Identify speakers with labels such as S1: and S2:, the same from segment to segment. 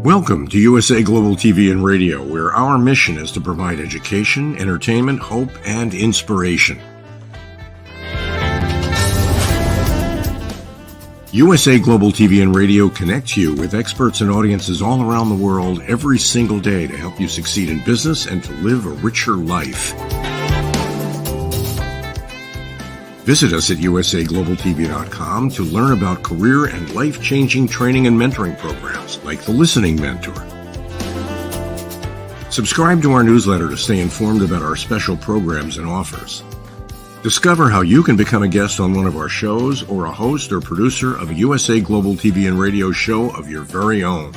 S1: Welcome to USA Global TV and Radio, where our mission is to provide education, entertainment, hope, and inspiration. USA Global TV and Radio connects you with experts and audiences all around the world every single day to help you succeed in business and to live a richer life. Visit us at usaglobaltv.com to learn about career and life-changing training and mentoring programs like the Listening Mentor. Subscribe to our newsletter to stay informed about our special programs and offers. Discover how you can become a guest on one of our shows or a host or producer of a USA Global TV and Radio show of your very own.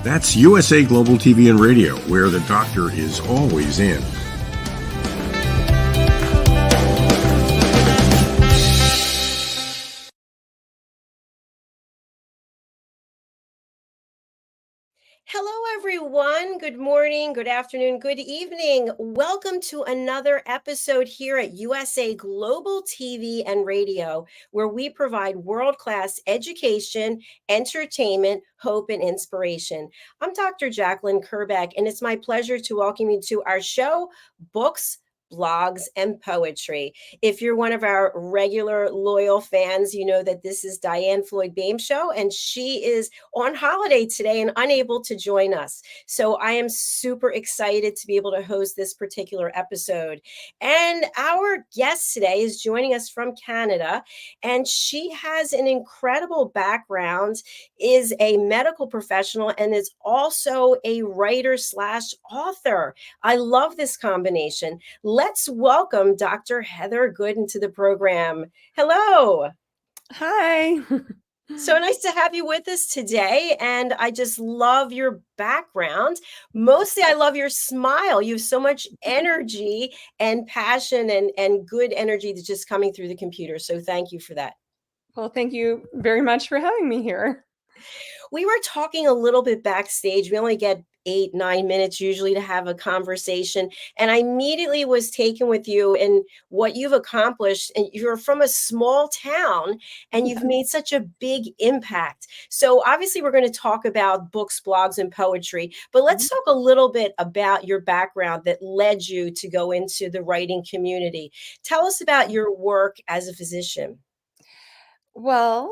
S1: That's USA Global TV and Radio, where the doctor is always in.
S2: Hello, everyone. Good morning, good afternoon, good evening. Welcome to another episode here at USA Global TV and Radio, where we provide world-class education, entertainment, hope, and inspiration. I'm Dr. Jacalyn Kerbeck, and it's my pleasure to welcome you to our show, Books, Blogs, and Poetry. If you're one of our regular loyal fans, you know that this is Diane Floyd Bame's show, and she is on holiday today and unable to join us. So I am super excited to be able to host this particular episode. And our guest today is joining us from Canada, and she has an incredible background, is a medical professional, and is also a writer slash author. I love this combination. Let's welcome Dr. Heather Gooden to the program. Hello.
S3: Hi.
S2: So nice to have you with us today. And I just love your background. Mostly, I love your smile. You have so much energy and passion and good energy that's just coming through the computer. So thank you for that.
S3: Well, thank you very much for having me here.
S2: We were talking a little bit backstage. We only get 8-9 minutes usually to have a conversation. And I immediately was taken with you in what you've accomplished. And you're from a small town and you've made such a big impact. So obviously we're going to talk about books, blogs, and poetry, but let's talk a little bit about your background that led you to go into the writing community. Tell us about your work as a physician.
S3: Well,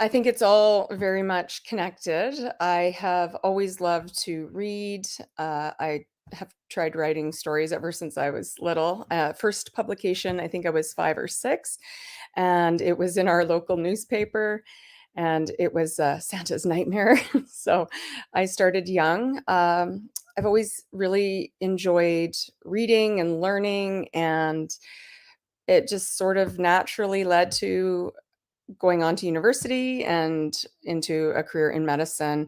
S3: I think it's all very much connected. I have always loved to read. I have tried writing stories ever since I was little. First publication, I think I was 5 or 6, and it was in our local newspaper, and it was Santa's Nightmare. So I started young. I've always really enjoyed reading and learning, and it just sort of naturally led to going on to university and into a career in medicine.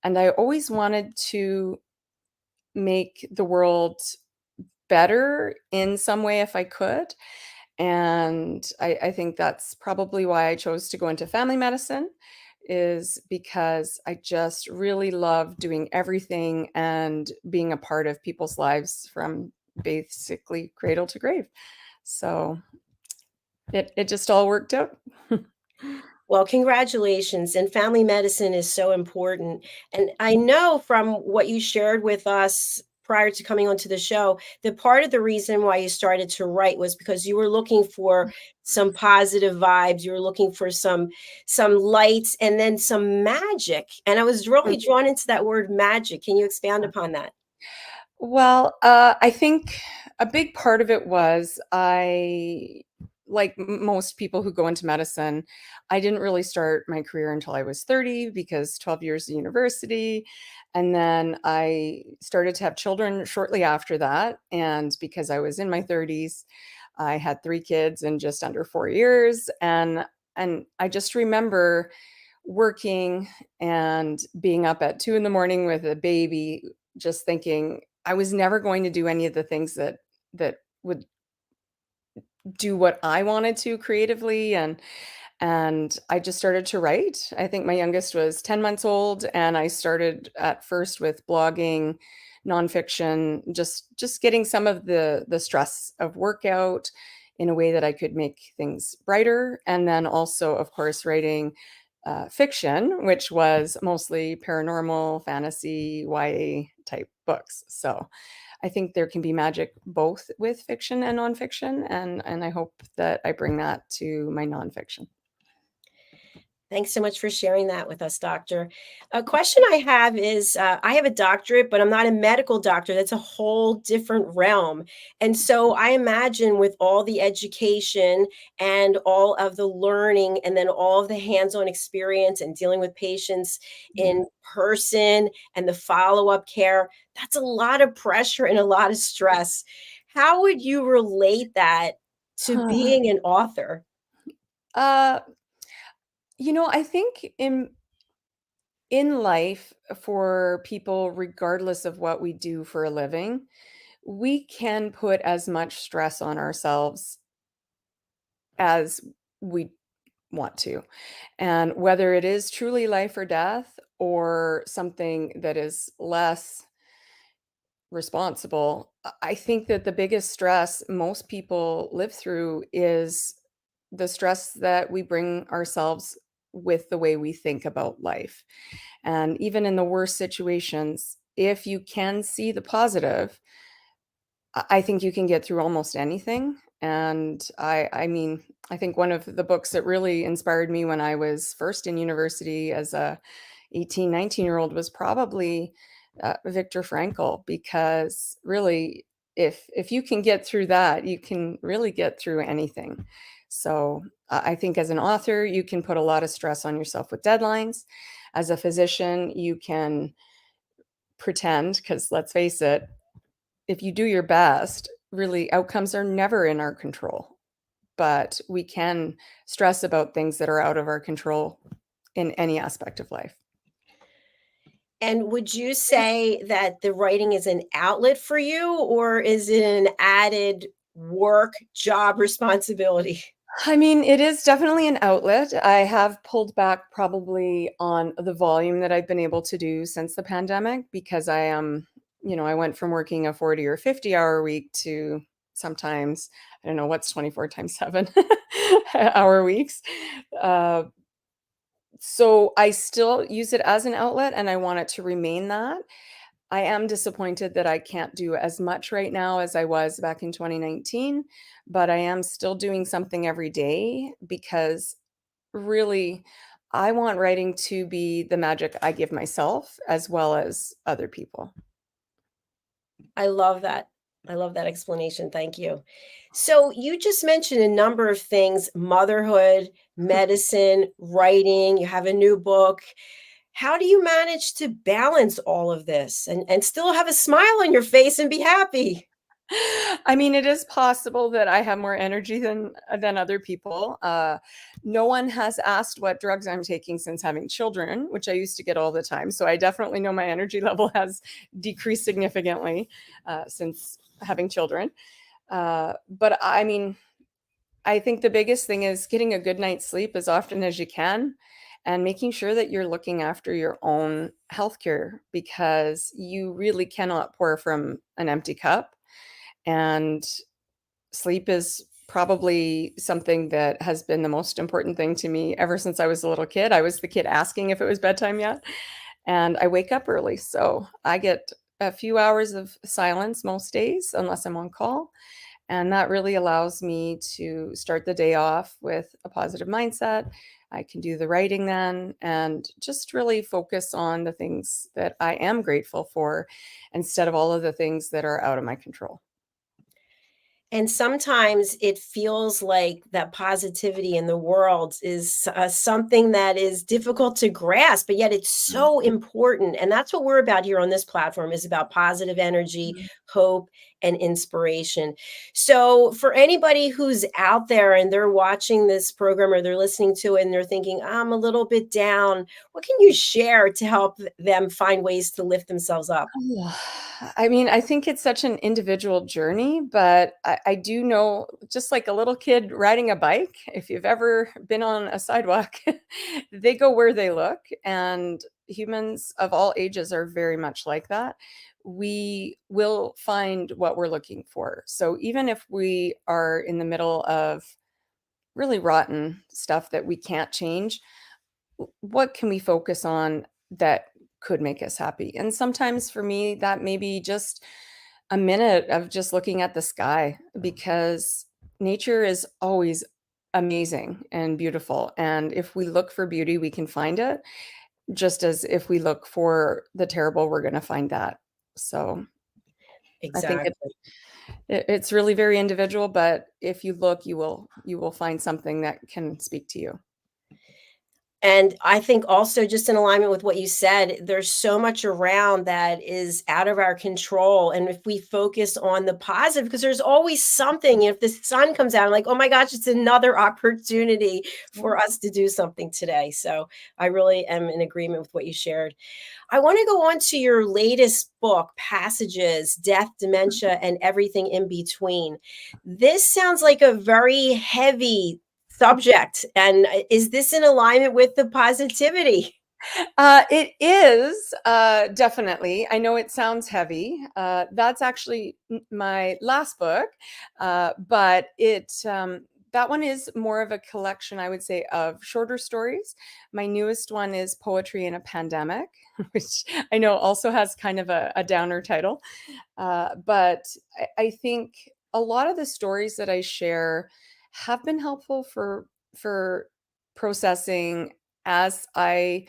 S3: And I always wanted to make the world better in some way if I could. And I think that's probably why I chose to go into family medicine, is because I just really love doing everything and being a part of people's lives from basically cradle to grave. So it just all worked out.
S2: Well, congratulations. And family medicine is so important. And I know from what you shared with us prior to coming onto the show, that part of the reason why you started to write was because you were looking for some positive vibes. You were looking for some lights and then some magic. And I was really drawn into that word magic. Can you expand upon that?
S3: Well, I think a big part of it was like most people who go into medicine, I didn't really start my career until I was 30 because 12 years of university. And then I started to have children shortly after that. And because I was in my 30s, I had 3 kids in just under 4 years. And I just remember working and being up at 2 a.m. with a baby, just thinking I was never going to do any of the things that would do what I wanted to creatively. And I just started to write. I think my youngest was 10 months old, and I started at first with blogging, nonfiction, just getting some of the stress of work out in a way that I could make things brighter. And then also, of course, writing fiction, which was mostly paranormal, fantasy, YA type books. So I think there can be magic both with fiction and nonfiction, and I hope that I bring that to my nonfiction.
S2: Thanks so much for sharing that with us, doctor. A question I have is I have a doctorate, but I'm not a medical doctor. That's a whole different realm. And so I imagine with all the education and all of the learning, and then all of the hands on experience and dealing with patients in person and the follow up care, that's a lot of pressure and a lot of stress. How would you relate that to
S3: Yeah.
S2: being an author?
S3: Uh, I think in life for people, regardless of what we do for a living, we can put as much stress on ourselves as we want to. And whether it is truly life or death or something that is less responsible, I think that the biggest stress most people live through is the stress that we bring ourselves with the way we think about life. And even in the worst situations, if you can see the positive, I think you can get through almost anything. And I mean, I think one of the books that really inspired me when I was first in university as a 18, 19-year-old was probably Viktor Frankl, because really, if you can get through that, you can really get through anything. So I think as an author, you can put a lot of stress on yourself with deadlines. As a physician, you can pretend, because let's face it, if you do your best, really outcomes are never in our control, but we can stress about things that are out of our control in any aspect of life.
S2: And would you say that the writing is an outlet for you, or is it an added work job responsibility?
S3: I mean, it is definitely an outlet. I have pulled back probably on the volume that I've been able to do since the pandemic, because I am, I went from working a 40 or 50-hour week to sometimes, I don't know, what's 24 times 7 hour weeks. Uh, so I still use it as an outlet, and I want it to remain that. I am disappointed that I can't do as much right now as I was back in 2019, but I am still doing something every day, because really I want writing to be the magic I give myself as well as other people.
S2: I love that. I love that explanation. Thank you. So, you just mentioned a number of things: motherhood, medicine, writing, you have a new book. How do you manage to balance all of this and still have a smile on your face and be happy?
S3: I mean, it is possible that I have more energy than other people. No one has asked what drugs I'm taking since having children, which I used to get all the time. So I definitely know my energy level has decreased significantly since having children. But I mean, I think the biggest thing is getting a good night's sleep as often as you can, and making sure that you're looking after your own healthcare, because you really cannot pour from an empty cup. And sleep is probably something that has been the most important thing to me ever since I was a little kid. I was the kid asking if it was bedtime yet. And I wake up early, so I get a few hours of silence most days, unless I'm on call. And that really allows me to start the day off with a positive mindset. I can do the writing then and just really focus on the things that I am grateful for, instead of all of the things that are out of my control.
S2: And sometimes it feels like that positivity in the world is something that is difficult to grasp, but yet it's so important. And that's what we're about here on this platform, is about positive energy,
S3: Mhm.
S2: hope, and inspiration. So for anybody who's out there and they're watching this program or they're listening to it and they're thinking, I'm a little bit down, what can you share to help them find ways to lift themselves up?
S3: Yeah. I mean, I think it's such an individual journey, but I do know, just like a little kid riding a bike, if you've ever been on a sidewalk, they go where they look. And humans of all ages are very much like that. We will find what we're looking for. So even if we are in the middle of really rotten stuff that we can't change, what can we focus on that could make us happy? And sometimes for me, that may be just a minute of just looking at the sky, because nature is always amazing and beautiful. And if we look for beauty, we can find it, just as if we look for the terrible, we're going to find that. So I think
S2: Exactly.
S3: it's really very individual, but if you look, you will find something that can speak to you.
S2: And I think also, just in alignment with what you said, there's so much around that is out of our control. And if we focus on the positive, because there's always something, if the sun comes out, I'm like, oh my gosh, it's another opportunity
S3: Yeah.
S2: for us to do something today. So I really am in agreement with what you shared. I want to go on to your latest book, Passages, Death, Dementia, and Everything in Between. This sounds like a very heavy subject. And is this in alignment with the positivity?
S3: It is, definitely. I know it sounds heavy. That's actually my last book, but that one is more of a collection, I would say, of shorter stories. My newest one is Poetry in a Pandemic, which I know also has kind of a downer title. But I think a lot of the stories that I share have been helpful for processing as I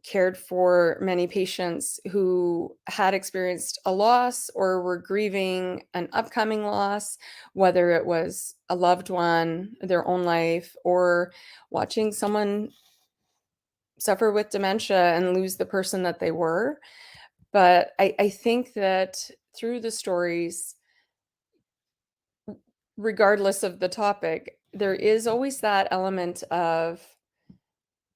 S3: cared for many patients who had experienced a loss or were grieving an upcoming loss, whether it was a loved one, their own life, or watching someone suffer with dementia and lose the person that they were. But I think that through the stories, regardless of the topic, there is always that element of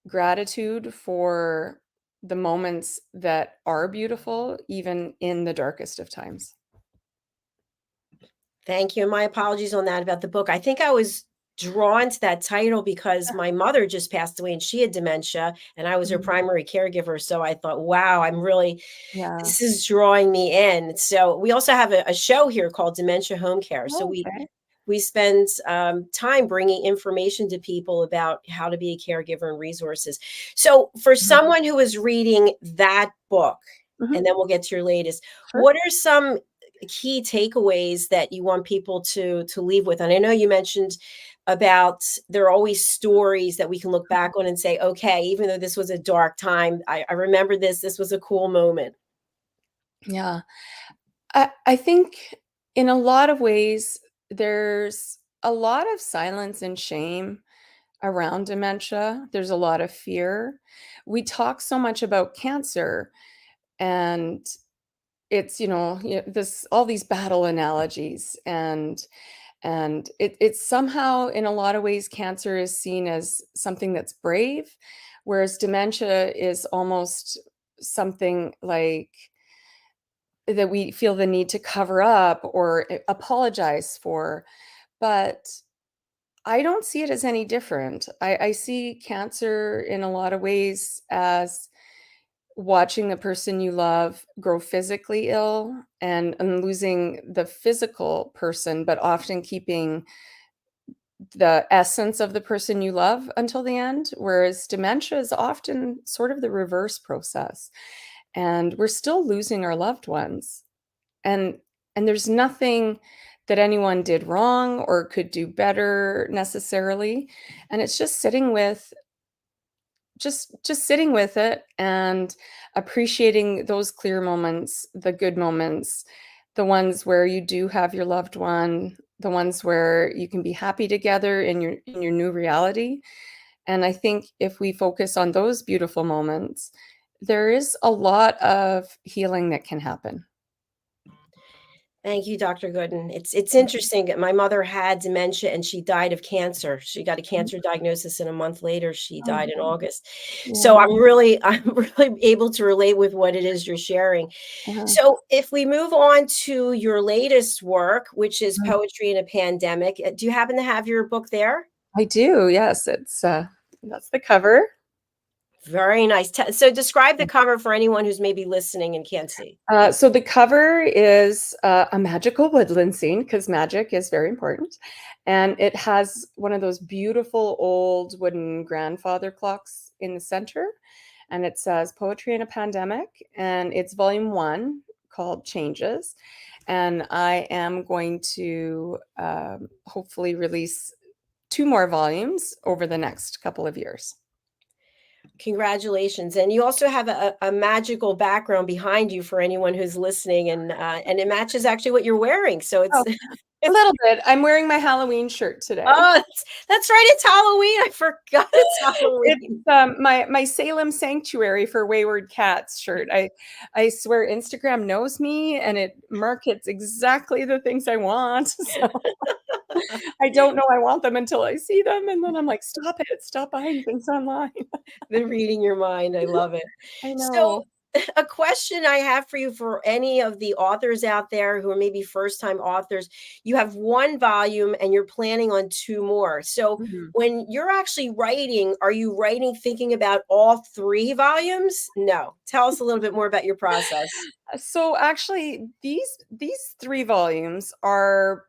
S3: gratitude for the moments that are beautiful, even in the darkest of times.
S2: Thank you. And my apologies on that about the book. I think I was drawn to that title because my mother just passed away and she had dementia and I was her
S3: Mhm.
S2: primary caregiver. So I thought, wow,
S3: Yeah.
S2: this is drawing me in. So we also have a show here called Dementia Home Care. So
S3: Oh,
S2: we
S3: okay.
S2: we spend time bringing information to people about how to be a caregiver and resources. So, for
S3: Mhm.
S2: someone who is reading that book,
S3: Mhm.
S2: and then we'll get to your latest,
S3: Sure.
S2: what are some key takeaways that you want people to leave with? And I know you mentioned about there are always stories that we can look back on and say, okay, even though this was a dark time, I remember this. This was a cool moment.
S3: Yeah. I think in a lot of ways, there's a lot of silence and shame around dementia. There's a lot of fear. We talk so much about cancer, and it's, this all these battle analogies, and it's somehow, in a lot of ways, cancer is seen as something that's brave, whereas dementia is almost something like that we feel the need to cover up or apologize for. But I don't see it as any different. I see cancer in a lot of ways as watching the person you love grow physically ill, and losing the physical person, but often keeping the essence of the person you love until the end, whereas dementia is often sort of the reverse process, and we're still losing our loved ones. And there's nothing that anyone did wrong or could do better necessarily, and it's just sitting with it and appreciating those clear moments, the good moments, the ones where you do have your loved one, the ones where you can be happy together in your new reality. And I think if we focus on those beautiful moments, there is a lot of healing that can happen.
S2: Thank you, Dr. Gooden. It's interesting. My mother had dementia and she died of cancer. She got a
S3: Mhm.
S2: cancer diagnosis and a month later she died in
S3: Oh,
S2: August. So
S3: yeah.
S2: I'm really able to relate with what it is you're sharing.
S3: Uh-huh.
S2: So if we move on to your latest work, which is
S3: Mhm.
S2: Poetry in a Pandemic, do you happen to have your book there?
S3: I do, yes, that's the cover.
S2: Very nice. So describe the cover for anyone who's maybe listening and can't see.
S3: So the cover is a magical woodland scene because magic is very important. And it has one of those beautiful old wooden grandfather clocks in the center. And it says Poetry in a Pandemic. And it's volume 1 called Changes. And I am going to hopefully release 2 more volumes over the next couple of years.
S2: Congratulations. And you also have a magical background behind you for anyone who's listening, and it matches actually what you're wearing. So it's
S3: Oh, a little bit. I'm wearing my Halloween shirt today.
S2: oh, that's right. It's Halloween. I forgot it's Halloween.
S3: It's my Salem Sanctuary for Wayward Cats shirt. I swear Instagram knows me and it markets exactly the things I want. So I don't know I want them until I see them, and then I'm like, stop it, stop buying things online.
S2: They're reading your mind. I love it.
S3: I
S2: So
S3: know.
S2: a question I have for you, for any of the authors out there who are maybe first time authors, you have 1 volume and you're planning on 2 more. So
S3: Mhm.
S2: when you're actually writing, are you writing thinking about all 3 volumes? No. Tell us a little bit more about your process.
S3: So actually, these 3 volumes are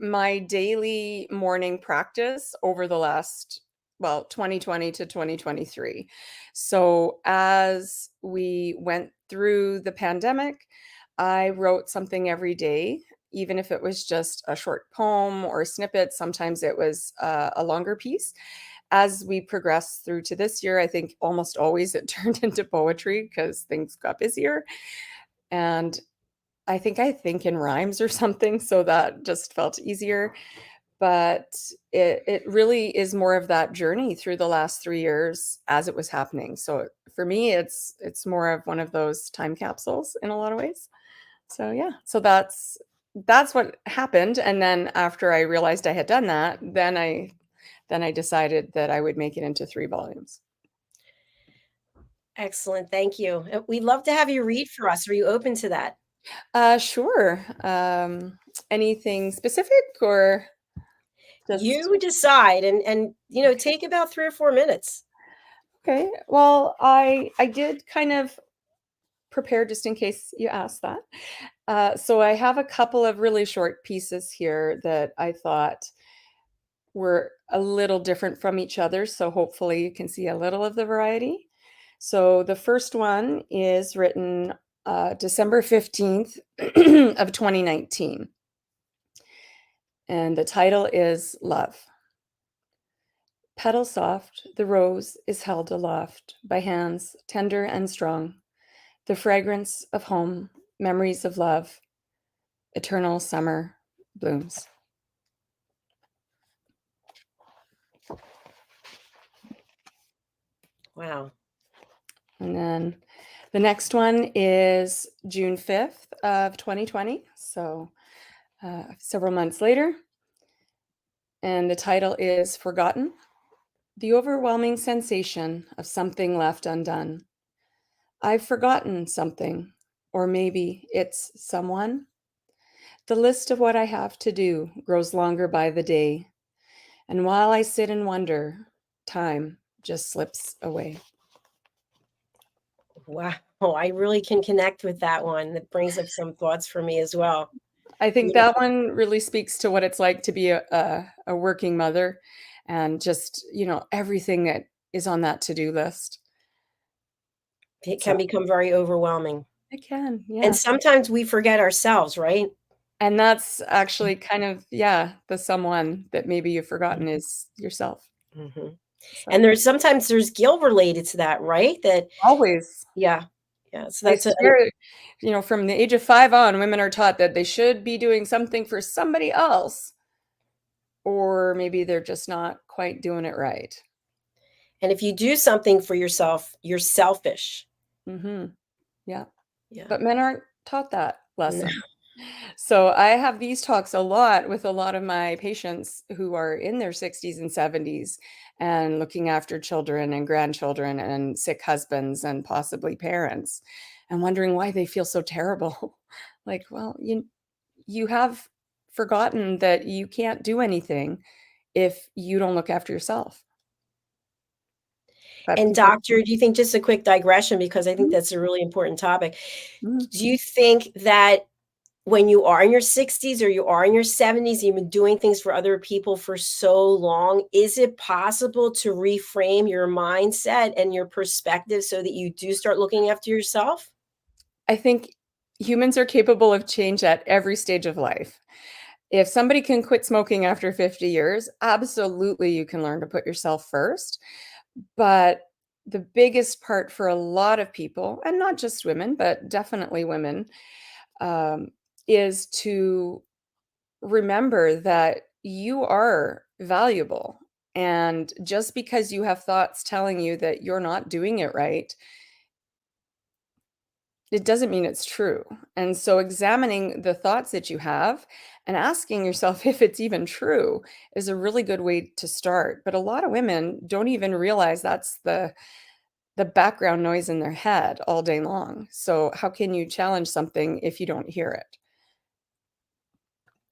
S3: my daily morning practice over the last, well, 2020 to 2023. So as we went through the pandemic, I wrote something every day, even if it was just a short poem or snippet. Sometimes it was a longer piece. As we progressed through to this year, I think almost always it turned into poetry because things got busier. And I think in rhymes or something, so that just felt easier. But it really is more of that journey through the last 3 years as it was happening. So for me, it's more of one of those time capsules in a lot of ways. So yeah, so that's what happened. And then after I realized I had done that, then I decided that I would make it into 3 volumes.
S2: Excellent. Thank you. We'd love to have you read for us. Are you open to that?
S3: Sure. Anything specific or just
S2: You decide, and take about 3 or 4 minutes.
S3: okay? Well, I did kind of prepare just in case you asked that. So I have a couple of really short pieces here that I thought were a little different from each other. So hopefully you can see a little of the variety. So the first one is written December 15th of 2019. And the title is Love. Petal soft, the rose is held aloft by hands tender and strong. The fragrance of home, memories of love, eternal summer blooms.
S2: Wow.
S3: And then the next one is June 5th of 2020. So several months later. And the title is Forgotten. The overwhelming sensation of something left undone. I've forgotten something, or maybe it's someone. The list of what I have to do grows longer by the day. And while I sit and wonder, time just slips away.
S2: Wow. I really can connect with that one. That brings up some thoughts for me as well.
S3: I think
S2: Yeah.
S3: that one really speaks to what it's like to be a working mother and just, everything that is on that to-do list.
S2: It
S3: So
S2: can become very overwhelming.
S3: it can,
S2: And
S3: yeah.
S2: sometimes we forget ourselves, right?
S3: And that's actually kind of, yeah, the someone that maybe you've forgotten
S2: Mhm.
S3: is yourself.
S2: Mhm.
S3: So
S2: And there's guilt related to that, right? That
S3: always,
S2: yeah. Yeah. So
S3: I
S2: that's a
S3: swear, from the age of 5 on, women are taught that they should be doing something for somebody else, or maybe they're just not quite doing it right.
S2: and if you do something for yourself, you're selfish.
S3: Hmm. Yeah.
S2: Yeah.
S3: But men aren't taught that
S2: No.
S3: lesson. So I have these talks a lot with a lot of my patients who are in their 60s and 70s and looking after children and grandchildren and sick husbands and possibly parents and wondering why they feel so terrible. Like, well, you have forgotten that you can't do anything if you don't look after yourself. But
S2: And
S3: people
S2: doctor, do you think, just a quick digression, because I think
S3: Mhm,
S2: that's a really important topic.
S3: mhm.
S2: Do you think that when you are in your 60s or you are in your 70s, you've been doing things for other people for so long, is it possible to reframe your mindset and your perspective so that you do start looking after yourself?
S3: I think humans are capable of change at every stage of life. If somebody can quit smoking after 50 years, absolutely you can learn to put yourself first. But the biggest part for a lot of people, and not just women, but definitely women, um, is to remember that you are valuable. And just because you have thoughts telling you that you're not doing it right, it doesn't mean it's true. And so examining the thoughts that you have and asking yourself if it's even true is a really good way to start. But a lot of women don't even realize that's the background noise in their head all day long. So how can you challenge something if you don't hear it?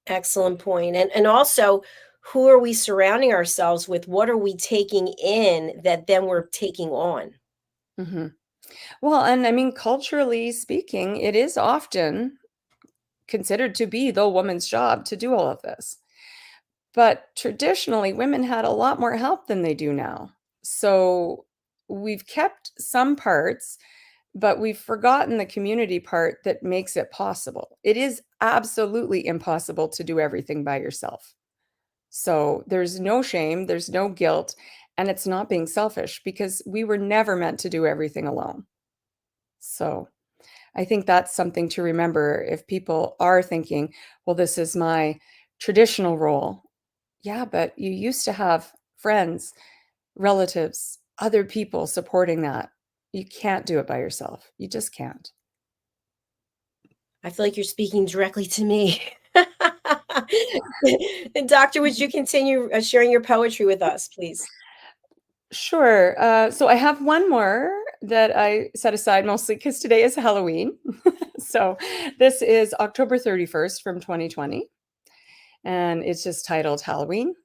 S2: Excellent point. And also, who are we surrounding ourselves with? What are we taking in that then we're taking on?
S3: Mhm. Well, and I mean, culturally speaking, it is often considered to be the woman's job to do all of this. But traditionally, women had a lot more help than they do now. So we've kept some parts, but we've forgotten the community part that makes it possible. It is absolutely impossible to do everything by yourself. So there's no shame, there's no guilt, and it's not being selfish because we were never meant to do everything alone. So I think that's something to remember if people are thinking, well, this is my traditional role. Yeah, but you used to have friends, relatives, other people supporting that. You can't do it by yourself. You just can't.
S2: I feel like you're speaking directly to me. And doctor, would you continue sharing your poetry with us, please?
S3: Sure. So I have one more that I set aside mostly because today is Halloween. So this is October 31st from 2020, and it's just titled Halloween.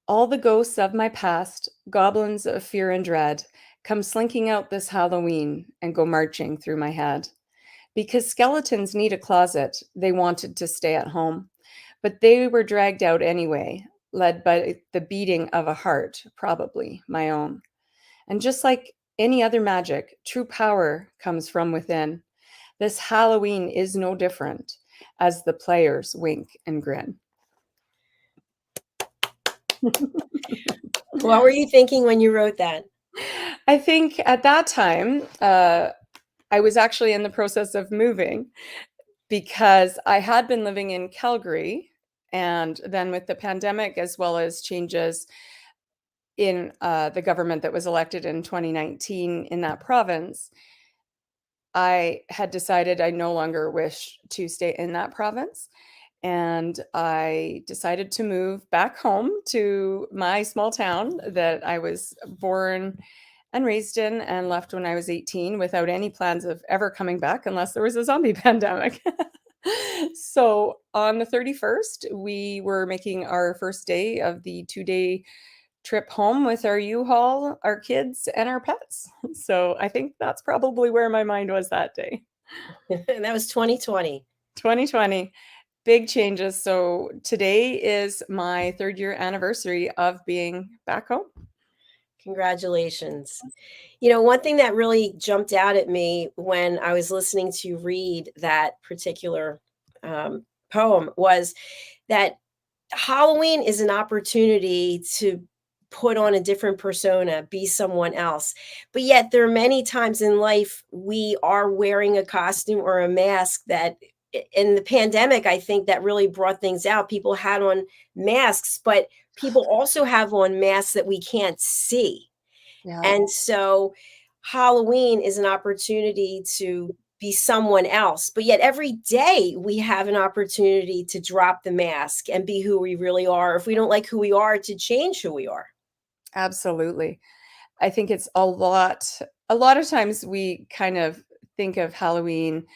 S3: All the ghosts of my past, goblins of fear and dread, come slinking out this Halloween and go marching through my head. Because skeletons need a closet, they wanted to stay at home. But they were dragged out anyway, led by the beating of a heart, probably my own. And just like any other magic, true power comes from within. This Halloween is no different as the players wink and grin.
S2: What were you thinking when you wrote that?
S3: I think at that time, I was actually in the process of moving because I had been living in Calgary. And then with the pandemic, as well as changes in the government that was elected in 2019 in that province, I had decided I no longer wish to stay in that province. And I decided to move back home to my small town that I was born and raised in and left when I was 18 without any plans of ever coming back unless there was a zombie pandemic. So on the 31st, we were making our first day of the 2-day trip home with our U-Haul, our kids, and our pets. So I think that's probably where my mind was that day.
S2: And that was 2020.
S3: 2020, big changes. So today is my third year anniversary of being back home.
S2: Congratulations. You know, one thing that really jumped out at me when I was listening to you read that particular poem was that Halloween is an opportunity to put on a different persona, be someone else. But yet, there are many times in life we are wearing a costume or a mask that, in the pandemic, I think that really brought things out. People had on masks, but people also have on masks that we can't see.
S3: Yeah,
S2: And so Halloween is an opportunity to be someone else. But yet every day we have an opportunity to drop the mask and be who we really are. If we don't like who we are, to change who we are.
S3: absolutely. I think it's a lot of times we kind of think of Halloween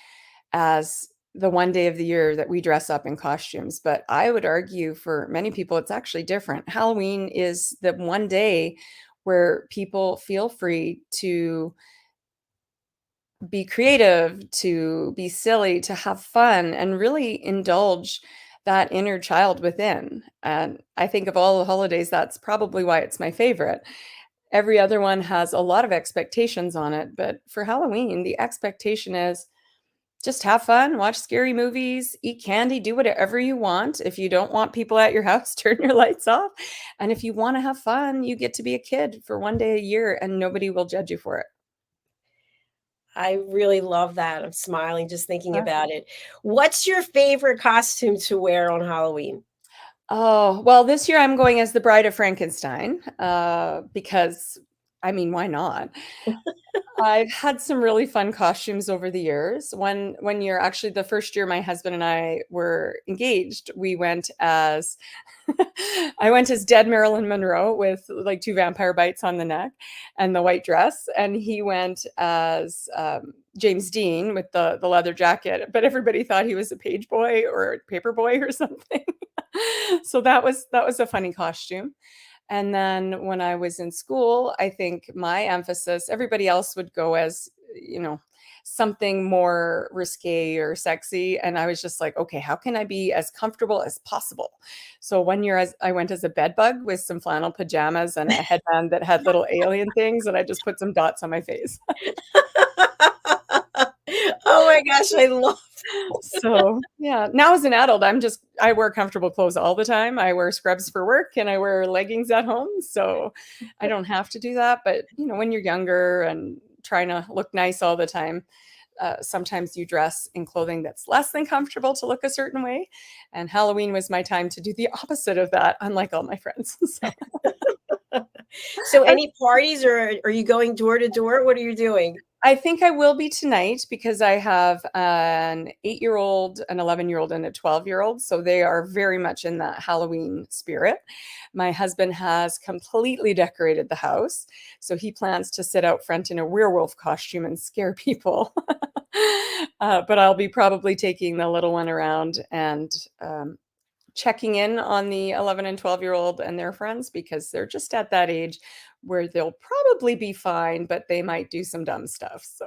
S3: as the one day of the year that we dress up in costumes, but I would argue for many people it's actually different. Halloween is the one day where people feel free to be creative, to be silly, to have fun, and really indulge that inner child within. And I think of all the holidays, that's probably why it's my favorite. Every other one has a lot of expectations on it, but for Halloween, the expectation is just have fun, watch scary movies, eat candy, do whatever you want. If you don't want people at your house, turn your lights off. And if you want to have fun, you get to be a kid for one day a year and nobody will judge you for it.
S2: I really love that. I'm smiling just thinking
S3: Uh,
S2: about it. What's your favorite costume to wear on Halloween?
S3: Oh, well, this year I'm going as the Bride of Frankenstein, because I mean, why not? I've had some really fun costumes over the years. One year, actually the first year my husband and I were engaged, we went as I went as dead Marilyn Monroe with like 2 vampire bites on the neck and the white dress, and he went as, James Dean with the leather jacket, but everybody thought he was a page boy or a paper boy or something. So that was a funny costume. And then when I was in school, I think my emphasis, everybody else would go as, you know, something more risque or sexy. And I was just like, okay, how can I be as comfortable as possible? So one year I went as a bed bug with some flannel pajamas and a headband that had little alien things. And I just put some dots on my face.
S2: Oh my gosh, I love
S3: So yeah, now as an adult, I wear comfortable clothes all the time. I wear scrubs for work and I wear leggings at home. So I don't have to do that. But when you're younger and trying to look nice all the time, sometimes you dress in clothing that's less than comfortable to look a certain way. And Halloween was my time to do the opposite of that, unlike all my friends. So
S2: So any parties or are you going door to door? What are you doing?
S3: I think I will be tonight because I have an 8-year-old, an 11-year-old, and a 12-year-old. So they are very much in that Halloween spirit. My husband has completely decorated the house. So he plans to sit out front in a werewolf costume and scare people. But I'll be probably taking the little one around and checking in on the 11 and 12-year-old and their friends because they're just at that age where they'll probably be fine, but they might do some dumb stuff. So,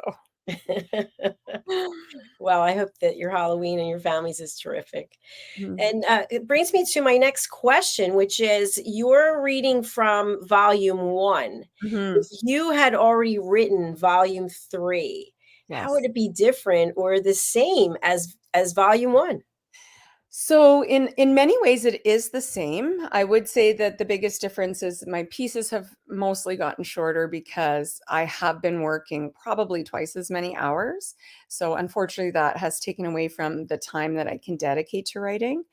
S2: Well, I hope that your Halloween and your family's is terrific.
S3: mhm,
S2: And it brings me to my next question, which is you're reading from volume 1. If
S3: mhm,
S2: you had already written volume 3, how would
S3: yes.
S2: it be different or the same as volume 1?
S3: So in many ways it is the same. I would say that the biggest difference is my pieces have mostly gotten shorter because I have been working probably twice as many hours. So unfortunately that has taken away from the time that I can dedicate to writing.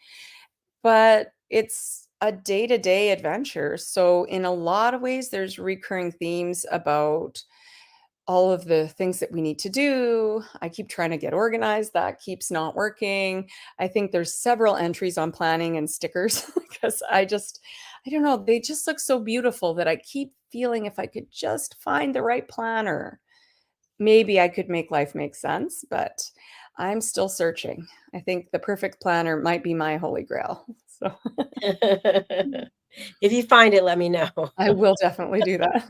S3: But it's a day-to-day adventure. So in a lot of ways there's recurring themes about all of the things that we need to do. I keep trying to get organized. That keeps not working. I think there's several entries on planning and stickers because I don't know, they just look so beautiful that I keep feeling if I could just find the right planner, maybe I could make life make sense, but I'm still searching. I think the perfect planner might be my holy grail. So
S2: If you find it, let me know.
S3: I will definitely do that.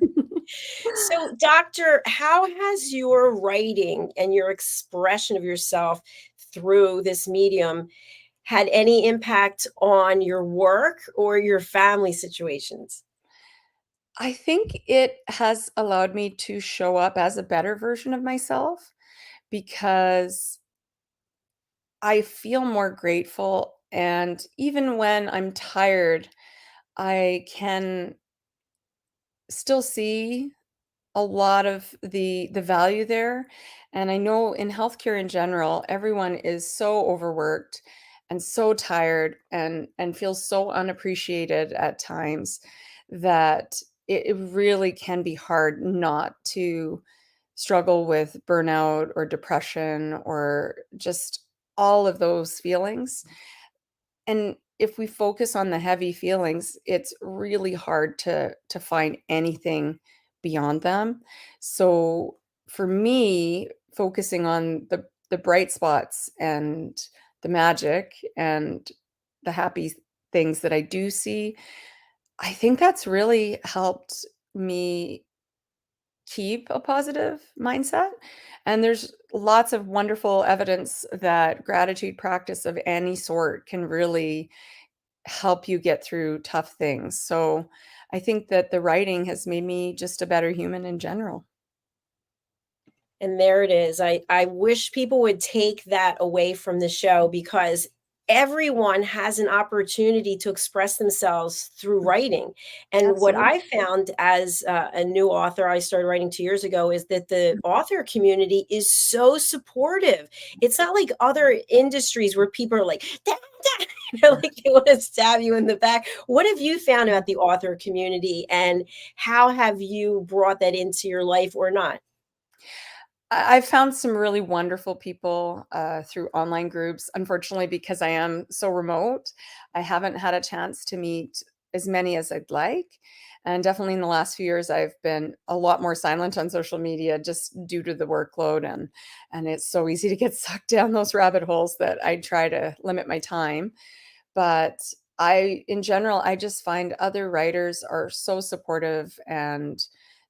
S2: So, doctor, how has your writing and your expression of yourself through this medium had any impact on your work or your family situations?
S3: I think it has allowed me to show up as a better version of myself because I feel more grateful. And even when I'm tired, I can still see a lot of the value there. And I know in healthcare in general, everyone is so overworked and so tired and feels so unappreciated at times that it really can be hard not to struggle with burnout or depression or just all of those feelings. And if we focus on the heavy feelings, it's really hard to find anything beyond them. So for me, focusing on the bright spots and the magic and the happy things that I do see, I think that's really helped me keep a positive mindset. And there's lots of wonderful evidence that gratitude practice of any sort can really help you get through tough things. So I think that the writing has made me just a better human in general.
S2: And there it is. I wish people would take that away from the show, because everyone has an opportunity to express themselves through writing. And what
S3: Absolutely.
S2: I found as a new author, I started writing 2 years ago, is that the author community is so supportive. It's not like other industries where people are like, "Da, da," like they want to stab you in the back. What have you found about the author community, and how have you brought that into your life or not?
S3: I've found some really wonderful people through online groups. Unfortunately, because I am so remote, I haven't had a chance to meet as many as I'd like. And definitely in the last few years, I've been a lot more silent on social media just due to the workload, and it's so easy to get sucked down those rabbit holes that I try to limit my time. But in general, I just find other writers are so supportive, and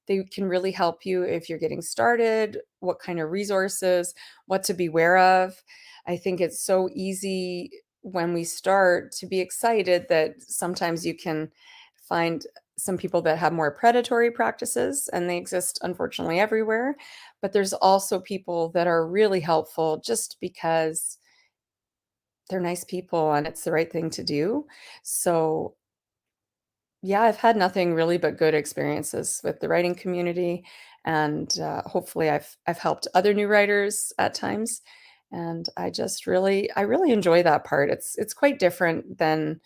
S3: they can really help you if you're getting started, what kind of resources, what to beware of. I think it's so easy when we start to be excited that sometimes you can find some people that have more predatory practices, and they exist unfortunately everywhere. But there's also people that are really helpful just because they're nice people and it's the right thing to do. So, yeah, I've had nothing really but good experiences with the writing community, and hopefully I've helped other new writers at times, and I really enjoy that part. It's quite different than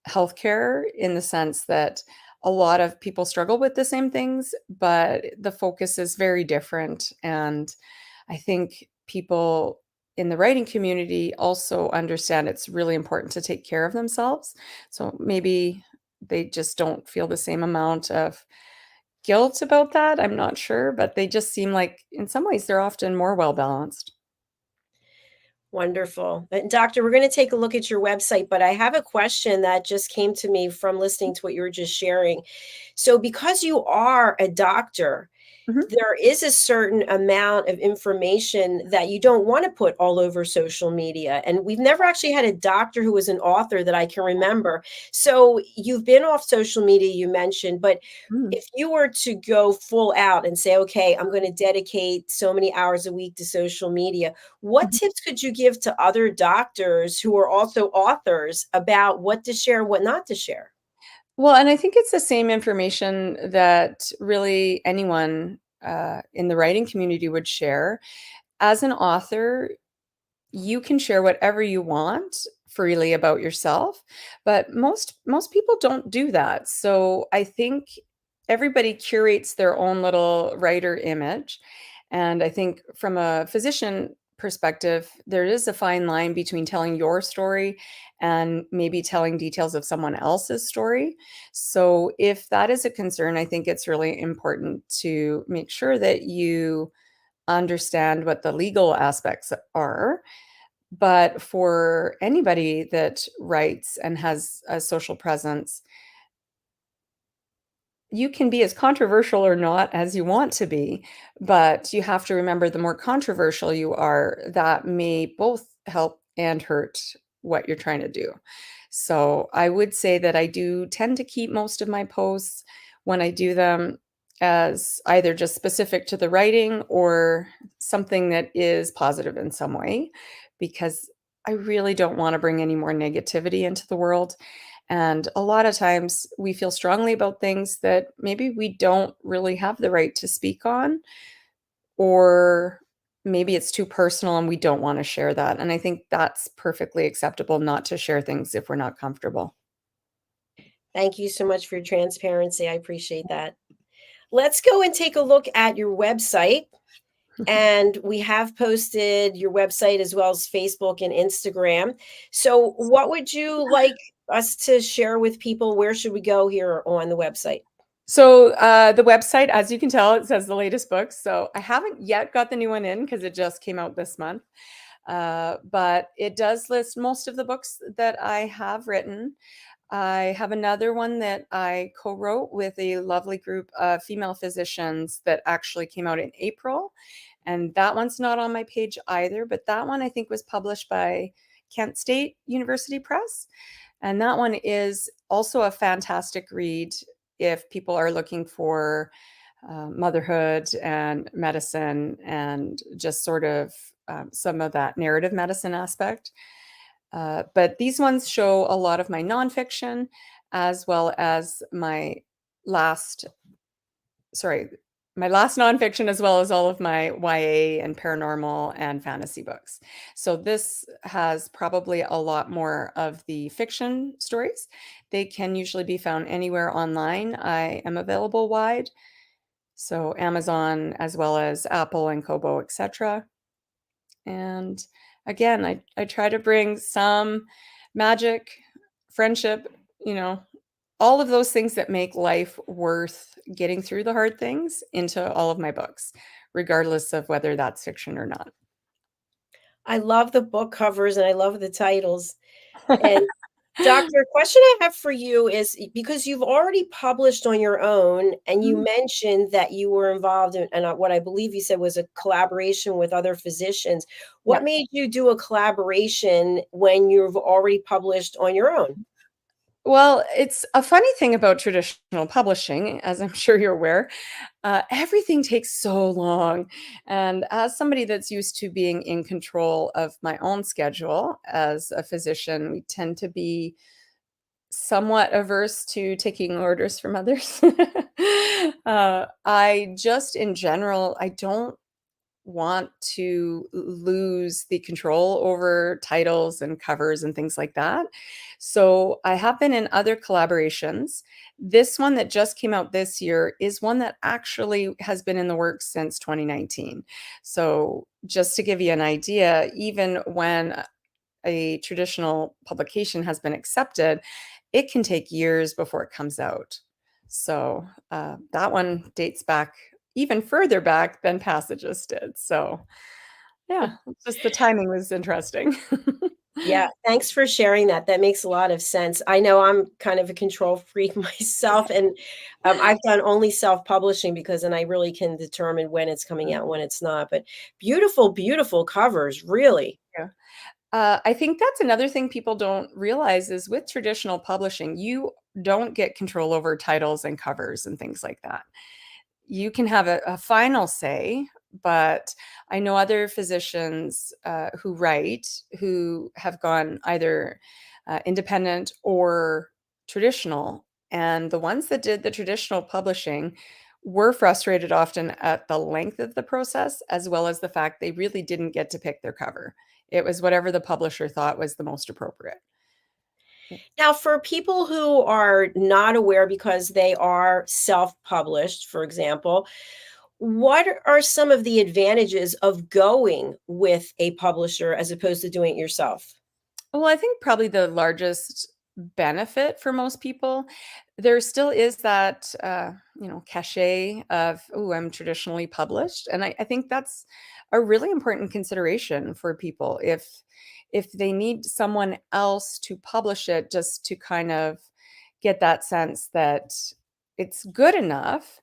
S3: healthcare in the sense that a lot of people struggle with the same things, but the focus is very different. And I think people in the writing community also understand it's really important to take care of themselves. So maybe they just don't feel the same amount of guilt about that. I'm not sure, but they just seem like in some ways they're often more well balanced.
S2: Wonderful. And doctor, we're going to take a look at your website, but I have a question that just came to me from listening to what you were just sharing. So, because you are a doctor,
S3: Mhm.
S2: there is a certain amount of information that you don't want to put all over social media. And we've never actually had a doctor who was an author that I can remember. So you've been off social media, you mentioned, but
S3: Mm.
S2: if you were to go full out and say, okay, I'm going to dedicate so many hours a week to social media, what
S3: Mhm.
S2: tips could you give to other doctors who are also authors about what to share, what not to share?
S3: Well, and I think it's the same information that really anyone in the writing community would share. As an author, you can share whatever you want freely about yourself, but most people don't do that. So I think everybody curates their own little writer image, and I think from a physician perspective, there is a fine line between telling your story and maybe telling details of someone else's story. So if that is a concern, I think it's really important to make sure that you understand what the legal aspects are. But for anybody that writes and has a social presence, you can be as controversial or not as you want to be, but you have to remember the more controversial you are, that may both help and hurt what you're trying to do. So I would say that I do tend to keep most of my posts when I do them as either just specific to the writing or something that is positive in some way, because I really don't want to bring any more negativity into the world. And a lot of times we feel strongly about things that maybe we don't really have the right to speak on, or maybe it's too personal and we don't want to share that. And I think that's perfectly acceptable not to share things if we're not comfortable.
S2: Thank you so much for your transparency. I appreciate that. Let's go and take a look at your website. And we have posted your website as well as Facebook and Instagram. So, what would you like us to share with people? Where should we go here on the website?
S3: So the website, as you can tell, it says the latest books. So I haven't yet got the new one in because it just came out this month. But it does list most of the books that I have written. I have another one that I co-wrote with a lovely group of female physicians that actually came out in April. And that one's not on my page either, but that one I think was published by Kent State University Press. And that one is also a fantastic read if people are looking for motherhood and medicine and just sort of some of that narrative medicine aspect. But these ones show a lot of my nonfiction as well as my last, my last nonfiction, as well as all of my YA and paranormal and fantasy books. So this has probably a lot more of the fiction stories. They can usually be found anywhere online. I am available wide. So Amazon as well as Apple and Kobo, etc. And again, I try to bring some magic, friendship, all of those things that make life worth getting through the hard things into all of my books, regardless of whether that's fiction or not.
S2: I love the book covers and I love the titles. And Doctor, a question I have for you is because you've already published on your own, and you
S3: Mm,
S2: mentioned that you were involved in what I believe you said was a collaboration with other physicians. What
S3: yeah.
S2: made you do a collaboration when you've already published on your own?
S3: Well, it's a funny thing about traditional publishing, as I'm sure you're aware. Everything takes so long. And as somebody that's used to being in control of my own schedule as a physician, we tend to be somewhat averse to taking orders from others. I just, in general, I don't want to lose the control over titles and covers and things like that. So I have been in other collaborations. This one that just came out this year is one that actually has been in the works since 2019. So just to give you an idea, even when a traditional publication has been accepted, it can take years before it comes out. So that one dates back even further back than Passages did. So yeah, just the timing was interesting.
S2: Yeah, thanks for sharing that. That makes a lot of sense. I know I'm kind of a control freak myself, and I've done only self-publishing because then I really can determine when it's coming out, when it's not. But beautiful, beautiful covers, really.
S3: Yeah. I think that's another thing people don't realize is with traditional publishing, you don't get control over titles and covers and things like that. You can have a final say, but I know other physicians who write who have gone either independent or traditional. And the ones that did the traditional publishing were frustrated often at the length of the process, as well as the fact they really didn't get to pick their cover. It was whatever the publisher thought was the most appropriate.
S2: Now, for people who are not aware because they are self-published, for example, what are some of the advantages of going with a publisher as opposed to doing it yourself?
S3: Well, I think probably the largest benefit for most people, there still is that, cachet of, oh, I'm traditionally published. And I think that's a really important consideration for people. If they need someone else to publish it just to kind of get that sense that it's good enough,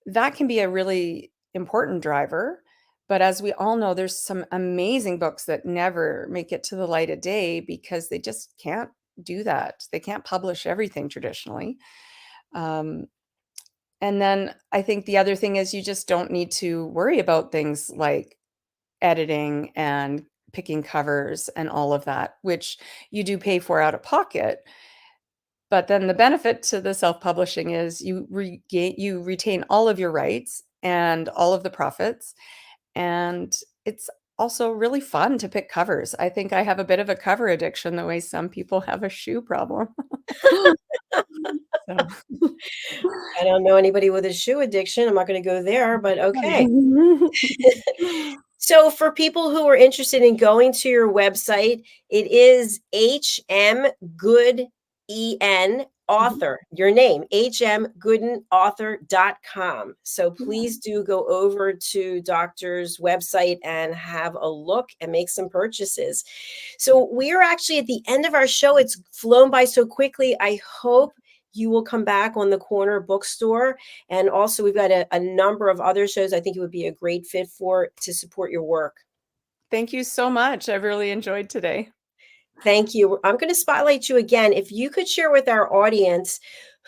S3: that can be a really important driver. But as we all know, there's some amazing books that never make it to the light of day because they just can't do that. They can't publish everything traditionally. Um, and then I think the other thing is you just don't need to worry about things like editing and picking covers and all of that, which you do pay for out of pocket. But then the benefit to the self-publishing is you retain all of your rights and all of the profits, and it's also really fun to pick covers. I think I have a bit of a cover addiction the way some people have a shoe problem. So
S2: I don't know anybody with a shoe addiction. I'm not going to go there, but okay. So for people who are interested in going to your website, it is HM Good author, your name, hmgoodenauthor.com. So please do go over to Doctor's website and have a look and make some purchases. So we are actually at the end of our show. It's flown by so quickly. I hope you will come back on the Corner Bookstore. And also we've got a number of other shows I think it would be a great fit for to support your work.
S3: Thank you so much. I've really enjoyed today.
S2: Thank you. I'm going to spotlight you again. If you could share with our audience,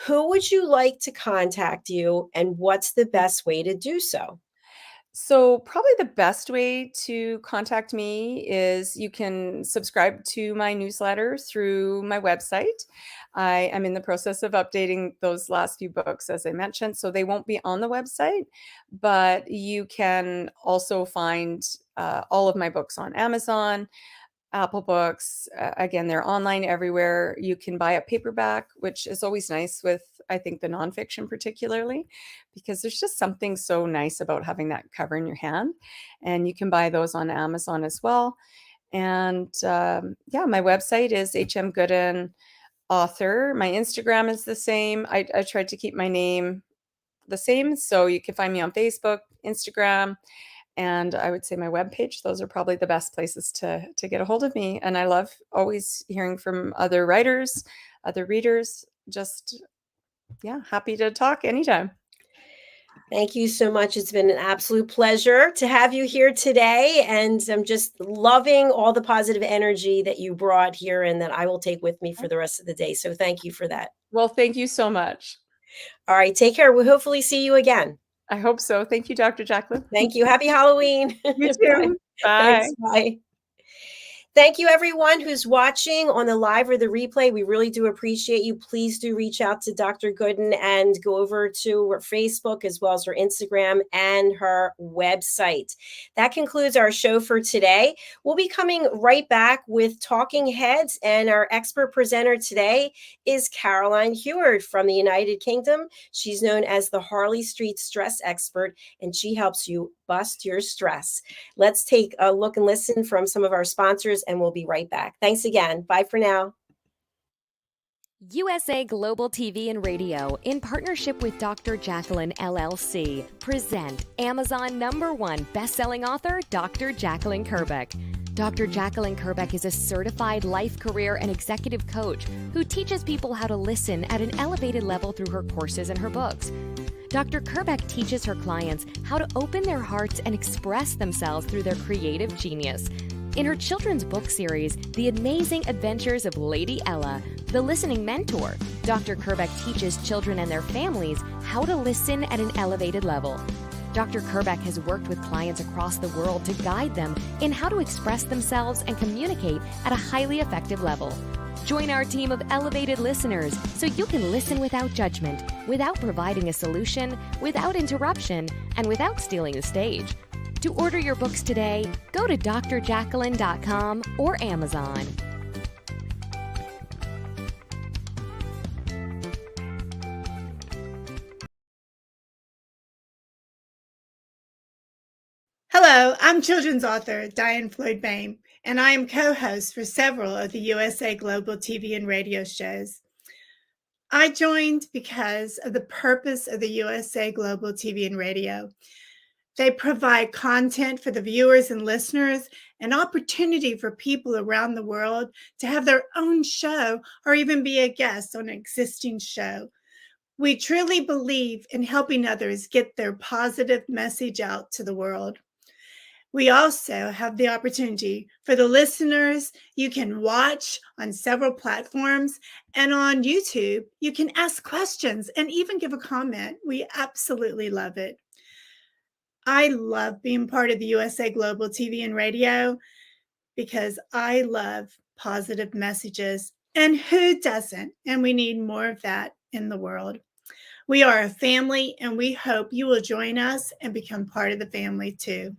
S2: who would you like to contact you and what's the best way to do so?
S3: So probably the best way to contact me is you can subscribe to my newsletter through my website. I am in the process of updating those last few books, as I mentioned, so they won't be on the website, but you can also find all of my books on Amazon, Apple Books. Again, they're online everywhere. You can buy a paperback, which is always nice with, I think, the nonfiction particularly, because there's just something so nice about having that cover in your hand. And you can buy those on Amazon as well. And yeah, my website is hmgoodenauthor. My Instagram is the same. I tried to keep my name the same, so you can find me on Facebook, Instagram, and I would say my webpage. Those are probably the best places to get a hold of me. And I love always hearing from other writers, other readers. Just, yeah, happy to talk anytime.
S2: Thank you so much. It's been an absolute pleasure to have you here today. And I'm just loving all the positive energy that you brought here and that I will take with me for the rest of the day. So thank you for that.
S3: Well, thank you so much.
S2: All right. Take care. We'll hopefully see you again.
S3: I hope so. Thank you, Dr. Jacalyn.
S2: Thank you. Happy Halloween.
S3: You too. Bye.
S2: Thanks. Bye. Thank you, everyone who's watching on the live or the replay. We really do appreciate you. Please do reach out to Dr. Gooden and go over to her Facebook as well as her Instagram and her website. That concludes our show for today. We'll be coming right back with Talking Heads, and our expert presenter today is Caroline Heward from the United Kingdom. She's known as the Harley Street Stress Expert, and she helps you bust your stress. Let's take a look and listen from some of our sponsors, and we'll be right back. Thanks again. Bye for now.
S4: USA Global TV and Radio, in partnership with Dr. Jacalyn LLC, present Amazon #1 best-selling author, Dr. Jacalyn Kerbeck. Dr. Jacalyn Kerbeck is a certified life, career, and executive coach who teaches people how to listen at an elevated level through her courses and her books. Dr. Kerbeck teaches her clients how to open their hearts and express themselves through their creative genius. In her children's book series, The Amazing Adventures of Lady Ella, the listening mentor, Dr. Kerbeck teaches children and their families how to listen at an elevated level. Dr. Kerbeck has worked with clients across the world to guide them in how to express themselves and communicate at a highly effective level. Join our team of elevated listeners so you can listen without judgment, without providing a solution, without interruption, and without stealing the stage. To order your books today, go to drjacalyn.com or Amazon.
S5: Hello, I'm children's author Diane Floyd Bain, and I am co-host for several of the USA Global TV and radio shows. I joined because of the purpose of the USA Global TV and radio. They provide content for the viewers and listeners, an opportunity for people around the world to have their own show or even be a guest on an existing show. We truly believe in helping others get their positive message out to the world. We also have the opportunity for the listeners. You can watch on several platforms, and on YouTube, you can ask questions and even give a comment. We absolutely love it. I love being part of the USA Global TV and radio because I love positive messages, and who doesn't? And we need more of that in the world. We are a family, and we hope you will join us and become part of the family too.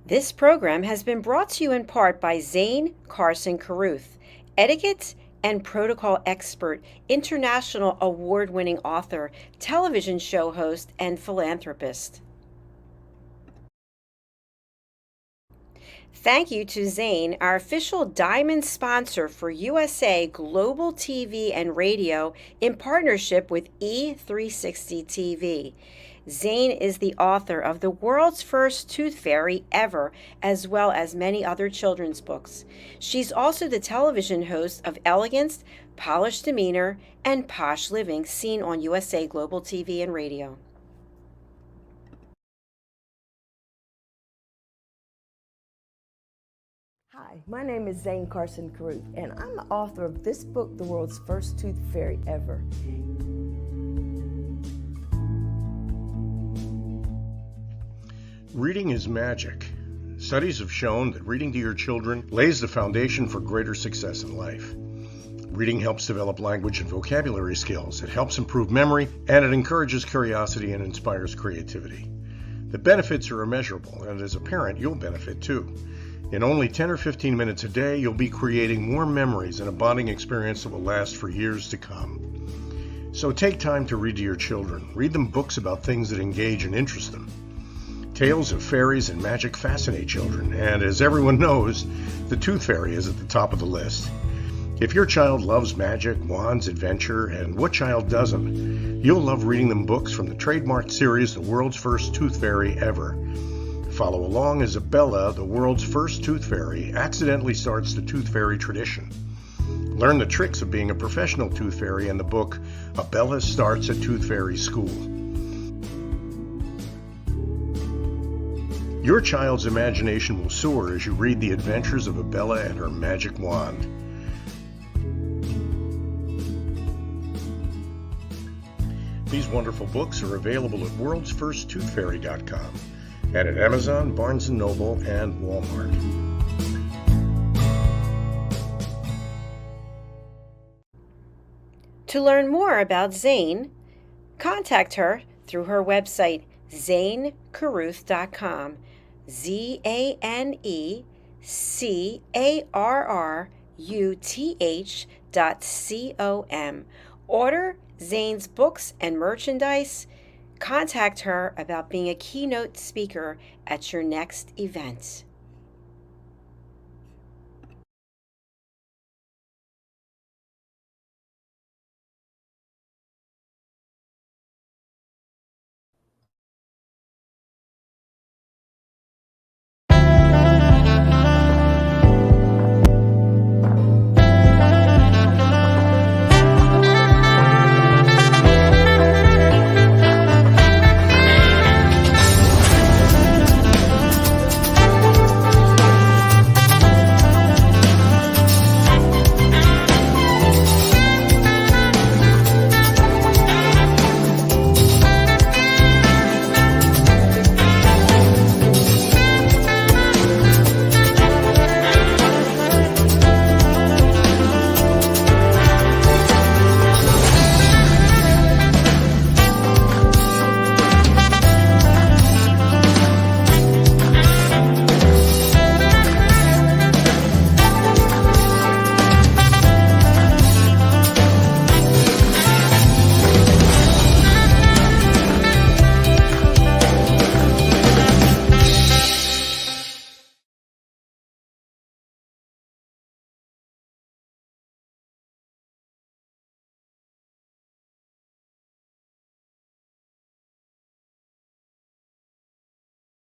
S2: This program has been brought to you in part by Zane Carson Carruth, etiquette and protocol expert, international award-winning author, television show host, and philanthropist. Thank you to Zane, our official diamond sponsor for USA Global TV and Radio in partnership with E360 TV. Zane is the author of The World's First Tooth Fairy Ever, as well as many other children's books. She's also the television host of Elegance, Polished Demeanor, and Posh Living, seen on USA Global TV and Radio.
S6: Hi, my name is Zane Carson Carruth, and I'm the author of this book, The World's First Tooth Fairy Ever.
S1: Reading is magic. Studies have shown that reading to your children lays the foundation for greater success in life. Reading helps develop language and vocabulary skills. It helps improve memory, and it encourages curiosity and inspires creativity. The benefits are immeasurable, and as a parent, you'll benefit too. In only 10 or 15 minutes a day, you'll be creating more memories and a bonding experience that will last for years to come. So take time to read to your children. Read them books about things that engage and interest them. Tales of fairies and magic fascinate children, and as everyone knows, the Tooth Fairy is at the top of the list. If your child loves magic, wands, adventure, and what child doesn't, you'll love reading them books from the trademarked series The World's First Tooth Fairy Ever. Follow along as Abella, the world's first tooth fairy, accidentally starts the tooth fairy tradition. Learn the tricks of being a professional tooth fairy in the book Abella Starts a Tooth Fairy School. Your child's imagination will soar as you read the adventures of Abella and her magic wand. These wonderful books are available at worldsfirsttoothfairy.com. and at Amazon, Barnes & Noble, and Walmart.
S2: To learn more about Zane, contact her through her website, zanecarruth.com, ZANECARRUTH.com. Order Zane's books and merchandise. Contact her about being a keynote speaker at your next event.